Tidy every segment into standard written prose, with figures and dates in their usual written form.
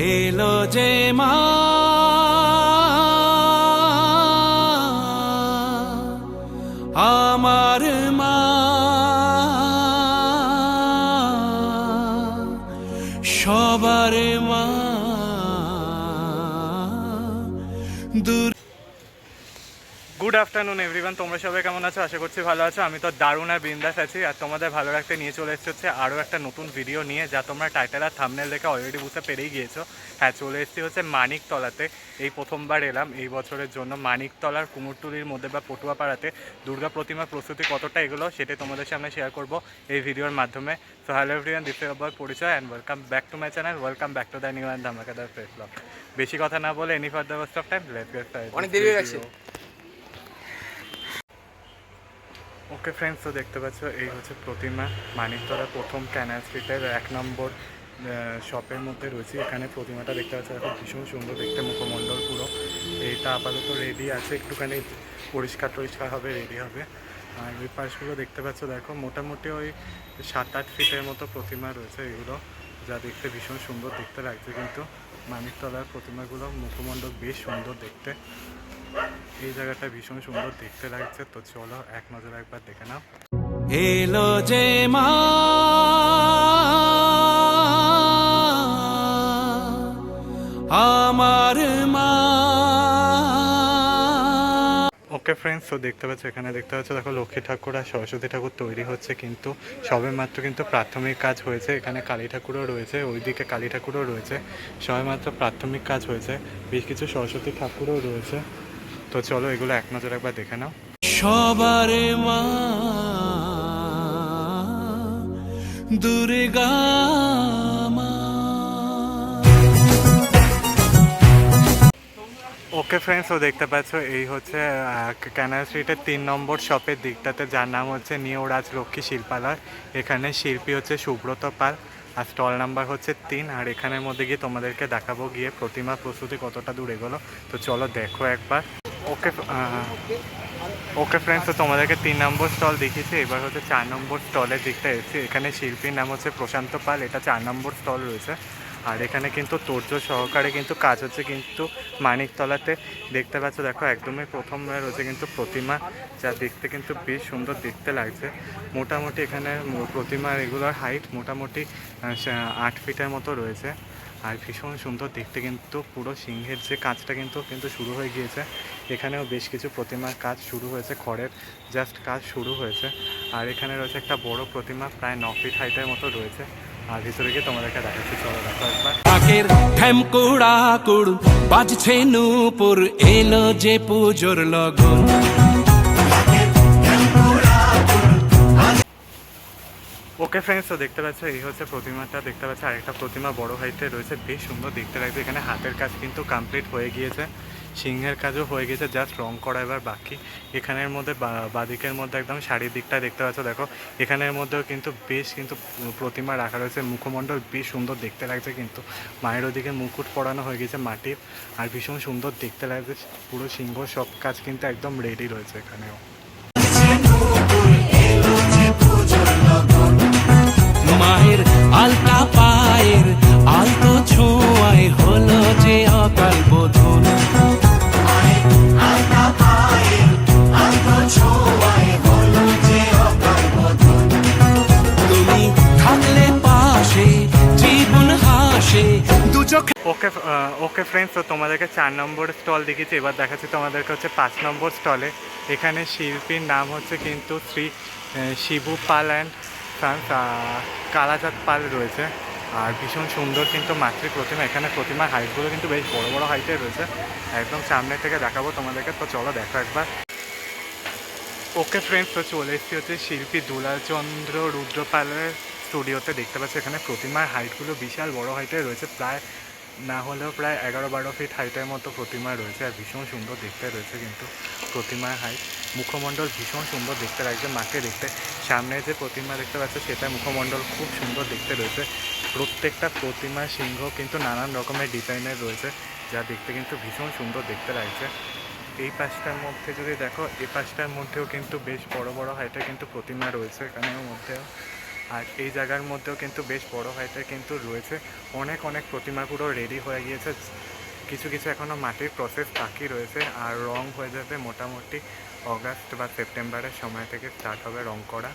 এলো যে মা আমার মা সবার মা দূর। গুড আফটারনুন এভরিওয়ান, তোমরা সবাই কেমন আছো? আশা করছি ভালো আছো। আমি তো দারুণ আর বিন্দাস আছি, আর তোমাদের ভালো রাখতে নিয়ে চলে এসেছি হচ্ছে আরও একটা নতুন ভিডিও নিয়ে, যা তোমরা টাইটেল আর থাম্বনেল দেখে অলরেডি বুঝতে পেরেই গিয়েছো। হ্যাঁ, চলে এসেছি হচ্ছে মানিকতলাতে। এই প্রথমবার এলাম এই বছরের জন্য মানিকতলার কুমোরটুলির মধ্যে বা পটুয়াপাড়াতে দুর্গা প্রতিমার প্রস্তুতি কতটা এগুলো সেটাই তোমাদের সামনে শেয়ার করব এই ভিডিওর মাধ্যমে। So hello everyone, this is আবার পরিচয় and welcome back to my channel, welcome back to the new and ধামাকাদার ফ্রেশ ব্লগ। বেশি কথা না বলে any further waste of time, let's get started. অনেক দেরি হয়ে গেছে। ওকে ফ্রেন্ডস, তো দেখতে পাচ্ছ এই হচ্ছে প্রতিমা মানিকতলা প্রথম ক্যানাল স্ট্রিটের 1 নম্বর শপের মধ্যে রয়েছে। এখানে প্রতিমাটা দেখতে পাচ্ছ, এখন ভীষণ সুন্দর দেখতে, মুখমণ্ডল পুরো। এইটা আপাতত রেডি আছে, একটুখানি পরিষ্কার হবে, রেডি হবে। আর ওই পাশগুলো দেখতে পাচ্ছ, দেখো মোটামুটি ওই 7-8 ফিটের মতো প্রতিমা রয়েছে এগুলো, যা দেখতে ভীষণ সুন্দর দেখতে লাগছে। কিন্তু মানিকতলার প্রতিমাগুলো মুখমণ্ডল বেশ সুন্দর দেখতে, এই জায়গাটা ভীষণ সুন্দর দেখতে লাগছে। তো চলো এক নজর একবার দেখে নাও। এলো যে মা আমার মা। ওকে ফ্রেন্ডস, তো দেখতে পাচ্ছ, এখানে দেখতে পাচ্ছ, দেখো লক্ষ্মী ঠাকুর আর সরস্বতী ঠাকুর তৈরি হচ্ছে, কিন্তু সবে মাত্র কিন্তু প্রাথমিক কাজ হয়েছে। এখানে কালী ঠাকুরও রয়েছে, ওইদিকে কালী ঠাকুরও রয়েছে, সবে মাত্র প্রাথমিক কাজ হয়েছে। বেশ কিছু সরস্বতী ঠাকুরও রয়েছে। তো চলো এগুলো এক নজর একবার দেখে নাও। সবার মা দুর্গা মা। ওকে ফ্রেন্ডস, তো দেখতে পাচ্ছ এই হচ্ছে ক্যানাল স্ট্রিটের 3 নম্বর শপের দিকটাতে, যার নাম হচ্ছে নিউ রাজলক্ষ্মী শিল্পালয়। এখানে শিল্পী হচ্ছে সুব্রত পাল, আর স্টল নাম্বার হচ্ছে 3। আর এখানের মধ্যে গিয়ে তোমাদেরকে দেখাবো গিয়ে প্রতিমা প্রস্তুতি কতটা দূর এগোলো। তো চলো দেখো একবার। ওকে ফ্রেন্ডস, তো তোমাদেরকে 3 নম্বর স্টল দেখিয়েছি, এবার হচ্ছে 4 নম্বর স্টলের দিকটা এসেছি। এখানে শিল্পীর নাম হচ্ছে প্রশান্ত পাল, এটা 4 নম্বর স্টল রয়েছে। আর এখানে কিন্তু তোড়জোড় সহকারে কিন্তু কাজ হচ্ছে, কিন্তু মানিকতলাতে দেখতে পাচ্ছ, দেখো একদমই প্রথম রয়েছে কিন্তু প্রতিমা, যা দেখতে কিন্তু বেশ সুন্দর দেখতে লাগছে। মোটামুটি এখানে প্রতিমার রেগুলার হাইট মোটামুটি 8 ফিটের মতো রয়েছে, আর ভীষণ সুন্দর দেখতে। কিন্তু পুরো সিংহের যে কাজটা কিন্তু শুরু হয়ে গিয়েছে। এখানেও বেশ কিছু প্রতিমার কাজ শুরু হয়েছে, খড়ের জাস্ট কাজ শুরু হয়েছে। আর এখানে রয়েছে একটা বড় প্রতিমা, প্রায় 9 ফিট হাইটের মতো রয়েছে। আর ভিতরে গিয়ে তোমাদেরকে দেখাচ্ছি, চলো দেখো একবার। কাকের ঠ্যামকুড়াকুড় বাজছে নূপুর, এলো যে পুজোর লগন। ওকে ফ্রেন্ডস, তো দেখতে পাচ্ছ এই হচ্ছে প্রতিমাটা, দেখতে পাচ্ছ আরেকটা প্রতিমা বড় হাইটে রয়েছে, বেশ সুন্দর দেখতে লাগছে। এখানে হাতের কাজ কিন্তু কমপ্লিট হয়ে গিয়েছে, সিংহের কাজও হয়ে গেছে, জাস্ট রং করা এবার বাকি। এখানের মধ্যে বাদিকের মধ্যে একদম শাড়ির দিকটা দেখতে পাচ্ছ, দেখো এখানের মধ্যেও কিন্তু বেশ কিন্তু প্রতিমা রাখা রয়েছে, মুখমণ্ডল বেশ সুন্দর দেখতে লাগছে। কিন্তু মায়ের ওদিকে মুকুট পরানো হয়ে গেছে মাটির, আর ভীষণ সুন্দর দেখতে লাগছে। পুরো সিংহ সব কাজ কিন্তু একদম রেডি রয়েছে এখানেও। মায়ের আলতা পায়ের আলতো ছোঁয়ায় হলো যে অকাল বোধন। তুমি থাকলে পাশে জীবন হাসে দু চোখে। ওকে ফ্রেন্ডস, তো তোমাদেরকে 4 নম্বর স্টল দেখেছি, এবার দেখাচ্ছি তোমাদেরকে হচ্ছে 5 নম্বর স্টলে। এখানে শিল্পীর নাম হচ্ছে কিন্তু শ্রী শিবু পাল অ্যান্ড সান্স, কালাচাঁদ পাল রয়েছে। আর ভীষণ সুন্দর কিন্তু মাতৃ প্রতিমা, এখানে প্রতিমার হাইটগুলো কিন্তু বেশ বড় বড় হাইটের রয়েছে। একদম সামনে থেকে দেখাবো তোমাদেরকে, তো চলো দেখো একবার। ওকে ফ্রেন্ডস, তো চলে এসেছি হচ্ছে শিল্পী দুলালচন্দ্র রুদ্রপালের স্টুডিওতে। দেখতে পাচ্ছি এখানে প্রতিমার হাইটগুলো বিশাল বড় হাইটের রয়েছে, প্রায় না হলেও প্রায় 11-12 ফিট হাইটের মতো প্রতিমা রয়েছে। আর ভীষণ সুন্দর দেখতে রয়েছে কিন্তু প্রতিমার হাইট, মুখমণ্ডল ভীষণ সুন্দর দেখতে লাগছে মাকে দেখতে। সামনে যে প্রতিমা দেখতে পাচ্ছে সেটা মুখমণ্ডল খুব সুন্দর দেখতে রয়েছে। প্রত্যেকটা প্রতিমার সিংহ কিন্তু নানান রকমের ডিজাইনের রয়েছে, যা দেখতে কিন্তু ভীষণ সুন্দর দেখতে লাগছে। এই পাশটার মধ্যে যদি দেখো, এই পাশটার মধ্যেও কিন্তু বেশ বড় বড় হাইটের কিন্তু প্রতিমা রয়েছে এখানের মধ্যেও। আর এই জায়গার মধ্যেও কিন্তু বেশ বড় হাইটের কিন্তু রয়েছে অনেক অনেক প্রতিমা, পুরো রেডি হয়ে গিয়েছে। কিছু কিছু এখনও মাটির প্রসেস বাকি রয়েছে, আর রং হয়ে যাবে মোটামুটি অগাস্ট বা সেপ্টেম্বরের সময় থেকে স্টার্ট হবে রং করা।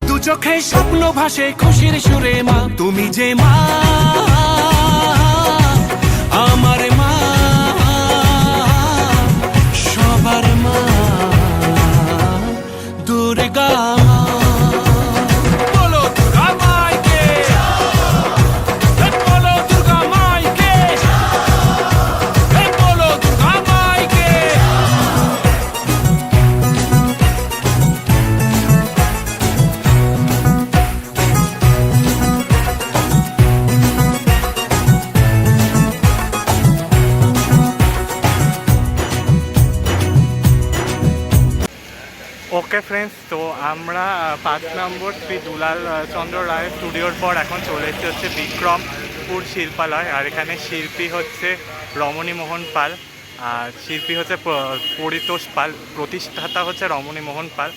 দু চোখে স্বপ্ন ভাসে খুশির সুরে মা, তুমি যে মা আমার মা, সবার মা দুর্গা মা। বলো দুর্গা মাইকে, বলো দুর্গা মাইকে, বলো দুর্গা মাইকে। ওকে ফ্রেন্ডস, তো আমরা 5 নম্বর শ্রী দুলাল চন্দ্র রায় স্টুডিওর পর এখন চলে এসেছি হচ্ছে বিক্রমপুর শিল্পালয়। আর এখানে শিল্পী হচ্ছে রমণী মোহন পাল, আর শিল্পী হচ্ছে পরিতোষ পাল, প্রতিষ্ঠাতা হচ্ছে রমণী মোহন পাল।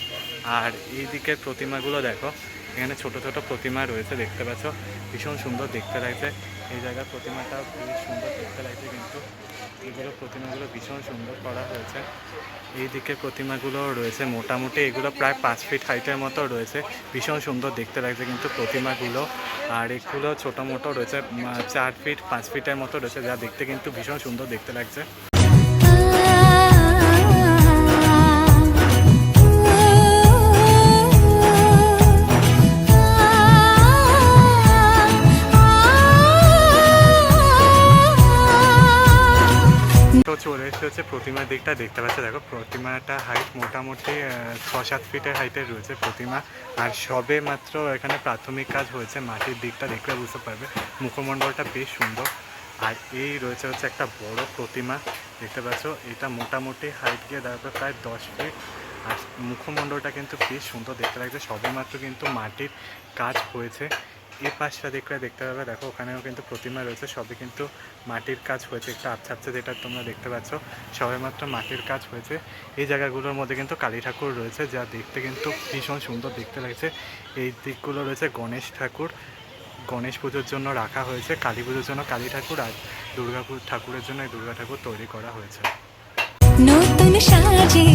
আর এই দিকের প্রতিমাগুলো দেখো, এখানে ছোট ছোট প্রতিমা রয়েছে, দেখতে পাচ্ছ ভীষণ সুন্দর দেখতে লাগছে। এই জায়গার প্রতিমাটা বেশ সুন্দর দেখতে লাগছে, কিন্তু এগুলো প্রতিমাগুলো ভীষণ সুন্দর করা হয়েছে। এই দিকের প্রতিমাগুলো রয়েছে মোটামুটি, এগুলো প্রায় 5 ফিট হাইটের মতো রয়েছে, ভীষণ সুন্দর দেখতে লাগছে কিন্তু প্রতিমাগুলো। আর এগুলো ছোটো মোটো রয়েছে 4 ফিট 5 ফিটের মতো রয়েছে, যা দেখতে কিন্তু ভীষণ সুন্দর দেখতে লাগছে। তো চলে এসে হচ্ছে প্রতিমার দিকটা, দেখতে পাচ্ছি দেখো প্রতিমাটা হাইট মোটামুটি 6-7 ফিটের হাইটের রয়েছে প্রতিমা। আর সবে মাত্র এখানে প্রাথমিক কাজ হয়েছে, মাটির দিকটা দেখলে বুঝতে পারবে। মুখমণ্ডলটা বেশ সুন্দর। আর এই রয়েছে হচ্ছে একটা বড় প্রতিমা, দেখতে পাচ্ছ এটা মোটামুটি হাইট গিয়ে দাঁড়াবে প্রায় 10 ফিট। আর মুখমণ্ডলটা কিন্তু বেশ সুন্দর দেখতে লাগছে, সবে মাত্র কিন্তু মাটির কাজ হয়েছে। এই পাশটা দেখতে পাবে, দেখো ওখানেও কিন্তু প্রতিমা রয়েছে, সবে কিন্তু মাটির কাজ হয়েছে। একটা আবছা আবছা যেটা তোমরা দেখতে পাচ্ছ, সবেমাত্র মাটির কাজ হয়েছে। এই জায়গাগুলোর মধ্যে কিন্তু কালী ঠাকুর রয়েছে, যা দেখতে কিন্তু ভীষণ সুন্দর দেখতে লাগছে। এই দিকগুলো রয়েছে গণেশ ঠাকুর, গণেশ পুজোর জন্য রাখা হয়েছে, কালী পুজোর জন্য কালী ঠাকুর, আর দুর্গা ঠাকুরের জন্য এই দুর্গা ঠাকুর তৈরি করা হয়েছে। নতুন সাজে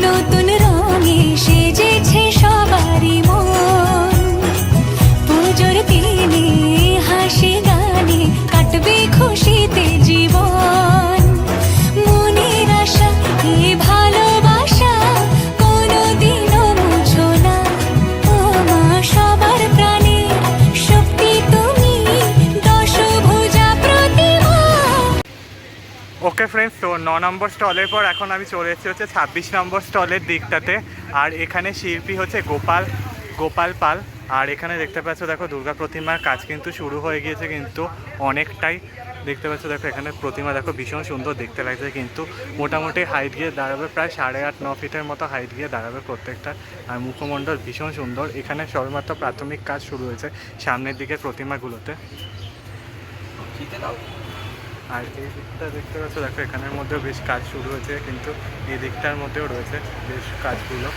নতুন রঙে সেজেছে সবারই মন, পুজোর দিনে হাসি গানে কাটবে খুশিতে জীবন। মনের আশা এ ভালোবাসা কোনোদিনও মুছো না, ও মা সবার প্রাণে শক্তি তুমি, দশভুজা প্রতিমা। ওকে ফ্রেন্ডস, তো 9 নম্বর স্টলের পর এখন আমি চলে এসেছি হচ্ছে 26 নম্বর স্টলের দিকটাতে। আর এখানে শিল্পী হচ্ছে গোপাল পাল। আর এখানে দেখতে পাচ্ছ দেখো দুর্গা প্রতিমার কাজ কিন্তু শুরু হয়ে গিয়েছে, কিন্তু অনেকটাই দেখতে পাচ্ছ। দেখো এখানে প্রতিমা দেখো ভীষণ সুন্দর দেখতে লাগছে, কিন্তু মোটামুটি হাইট গিয়ে দাঁড়াবে প্রায় 8.5-9 ফিটের মতো হাইট গিয়ে দাঁড়াবে প্রত্যেকটা। আর মুখমণ্ডল ভীষণ সুন্দর। এখানে সবেমাত্র প্রাথমিক কাজ শুরু হয়েছে সামনের দিকে প্রতিমাগুলোতে। আর এই দিকটা দেখতে পাচ্ছ দেখো, এখানের মধ্যেও বেশ কাজ শুরু হয়েছে, কিন্তু এই দিকটার মধ্যেও রয়েছে বেশ কাজগুলো।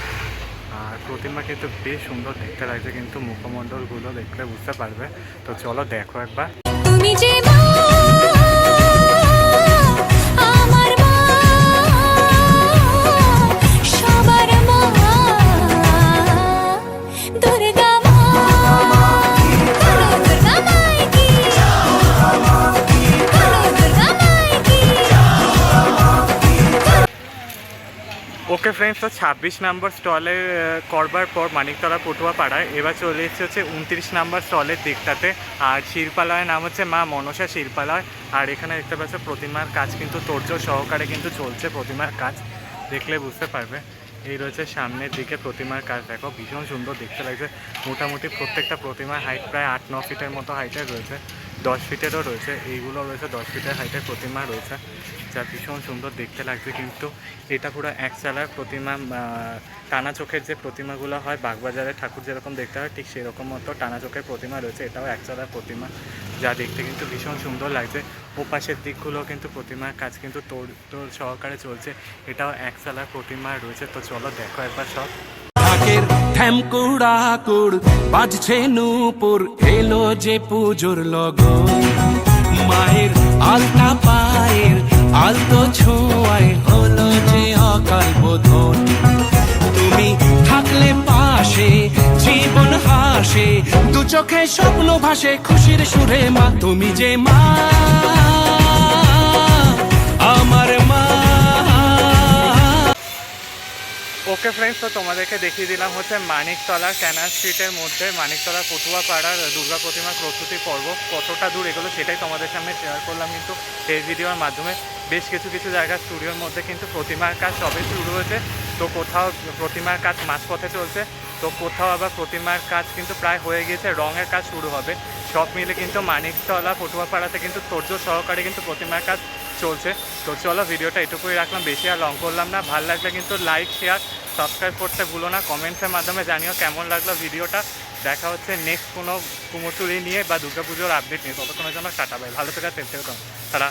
আর প্রতিমা কিন্তু বেশ সুন্দর দেখতে লাগছে, কিন্তু মুখমণ্ডলগুলো দেখলে বুঝতে পারবে। তো চলো দেখো একবার। তুমি যে মা আমার মা, সবার মা, দুর্গা মা, দুর্গা মাইকি, দুর্গা মাইকি। ওকে ফ্রেন্ডস, তো 26 নম্বর স্টলে করবার পর মানিকতলা পটুয়া পাড়ায় এবার চলে এসেছে হচ্ছে 29 নম্বর স্টলের দিকটাতে। আর শিল্পালয়ের নাম হচ্ছে মা মনসা শিল্পালয়। আর এখানে দেখতে পাচ্ছ প্রতিমার কাজ কিন্তু তোড়জোড় সহকারে কিন্তু চলছে, প্রতিমার কাজ দেখলে বুঝতে পারবে। এই রয়েছে সামনের দিকে প্রতিমার কাজ, দেখো ভীষণ সুন্দর দেখতে লাগছে। মোটামুটি প্রত্যেকটা প্রতিমার হাইট প্রায় 8-9 ফিটের মতো হাইটের রয়েছে, 10 ফিটেরও রয়েছে, এইগুলো রয়েছে 10 ফিটের হাইটের প্রতিমা রয়েছে, যা ভীষণ সুন্দর দেখতে লাগছে। কিন্তু এটা পুরো একচালার প্রতিমা, টানা চোখের যে প্রতিমাগুলো হয় বাগবাজারের ঠাকুর যেরকম দেখতে হয় ঠিক সেরকম মতো টানা চোখের প্রতিমা রয়েছে, এটাও একচালার প্রতিমা, যা দেখতে কিন্তু ভীষণ সুন্দর লাগছে। ওপাশের দিকগুলো কিন্তু প্রতিমার কাজ কিন্তু তোড় সহকারে চলছে, এটাও একচালার প্রতিমা রয়েছে। তো চলো দেখো একবার সব। ঢাকের ঢ্যামকুড়াকুড় বাজছে নূপুর, এলো যে পুজোর লগন। মায়ের আলতা পায়ের আলতো ছোঁয়ায় হলো যে অকাল বোধন। তুমি থাকলে পাশে জীবন হাসে, দু চোখে স্বপ্ন ভাসে খুশির সুরে মা। তুমি যে মা, আমার মা। ওকে ফ্রেন্ডস, তো তোমাদেরকে দেখিয়ে দিলাম হচ্ছে মানিকতলা ক্যানাল স্ট্রিটের মধ্যে মানিকতলা পটুয়া পাড়ার দুর্গা প্রতিমার প্রস্তুতি পর্ব কতটা দূর এগুলো সেটাই তোমাদের সামনে শেয়ার করলাম। কিন্তু এই ভিডিওর মাধ্যমে বেশ কিছু জায়গা স্টুডিওর মধ্যে কিন্তু প্রতিমার কাজ সবে শুরু হয়েছে, তো কোথাও প্রতিমার কাজ মাঝপথে চলছে, তো কোথাও আবার প্রতিমার কাজ কিন্তু প্রায় হয়ে গিয়েছে, রঙের কাজ শুরু হবে। সব মিলে কিন্তু মানিকতলা পটুয়া পাড়াতে কিন্তু তোড়জোড় সহকারে কিন্তু প্রতিমার কাজ চলছে। তো চলো ভিডিওটা এটুকুই রাখলাম, বেশি আর লং করলাম না। ভালো লাগলে কিন্তু লাইক শেয়ার সাবস্ক্রাইব করতে ভুলো না। কমেন্টসের মাধ্যমে জানিও কেমন লাগলো ভিডিওটা। দেখা হচ্ছে নেক্সট কোনো কুমোরটুলি নিয়ে বা দুর্গাপুজোর আপডেট নিয়ে। ততক্ষণের জন্য টাটা বাই, ভালো থেকে সেফ থেকো তারা।